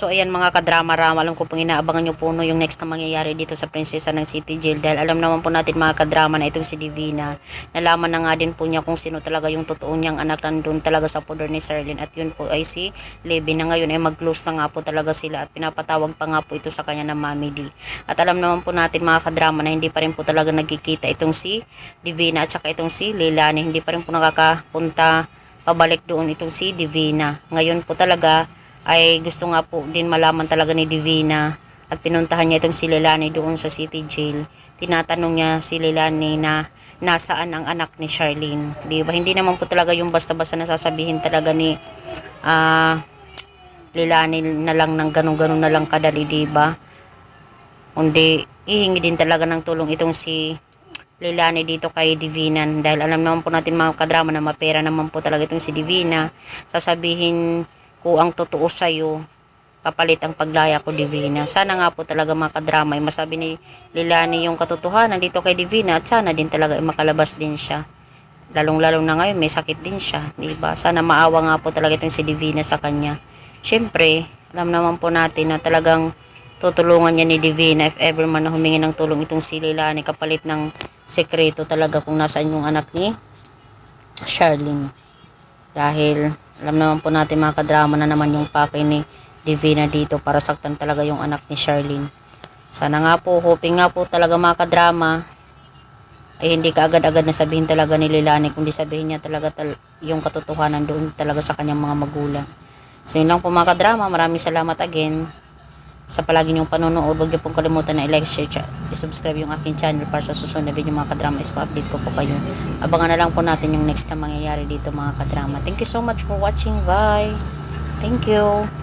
So ayan mga kadrama-rama, alam ko pong inaabangan nyo po no, yung next na mangyayari dito sa Prinsesa ng City Jail. Dahil alam naman po natin mga kadrama na itong si Divina. Nalaman na nga din po niya kung sino talaga yung totoo niyang anak nandun talaga sa poder ni Sherlyn. At yun po ay si Levy na ngayon ay mag-close na nga po talaga sila. At pinapatawag pa nga po ito sa kanya ng Mami D. At alam naman po natin mga kadrama na hindi pa rin po talaga nagkikita itong si Divina at saka itong si Leilani. Hindi pa rin po nakakapunta pabalik doon itong si Divina. Ngayon po talaga ay gusto nga po din malaman talaga ni Divina at pinuntahan niya itong si Leilani doon sa City Jail. Tinatanong niya si Leilani na nasaan ang anak ni Sherlyn. Di ba? Hindi naman po talaga yung basta-basta nasasabihin talaga ni Leilani na lang ng ganun-ganun na lang kadali, di ba? Kundi ihingi din talaga ng tulong itong si Leilani dito kay Divina dahil alam naman po natin mga kadrama na mapera naman po talaga itong si Divina. Sasabihin ko ang totoo sa'yo, papalit ang paglaya ko, Divina. Sana nga po talaga mga kadrama ay masabi ni Leilani yung katotohanan dito kay Divina at sana din talaga ay makalabas din siya. Lalong-lalong na ngayon may sakit din siya, diba? Sana maawa nga po talaga itong si Divina sa kanya. Siyempre, alam naman po natin na talagang tutulungan niya ni Divina if ever man na humingi ng tulong itong si Leilani kapalit ng sekreto talaga kung nasaan yung anak ni Sherlyn. Dahil alam naman po natin mga kadrama na naman yung pake ni Divina dito para saktan talaga yung anak ni Sherlyn. Sana nga po, hoping nga po talaga mga kadrama ay hindi ka agad-agad na sabihin talaga ni Leilani, kundi sabihin niya talaga yung katotohanan doon talaga sa kanyang mga magulang. So yun lang po mga kadrama, maraming salamat again sa palagi niyong panonood. Huwag niyo pong kalimutan na i-like, share, i-subscribe yung aking channel para sa susunod na video mga kadrama is pa-update ko po kayo. Abangan na lang po natin yung next na mangyayari dito mga kadrama. Thank you so much for watching. Bye! Thank you!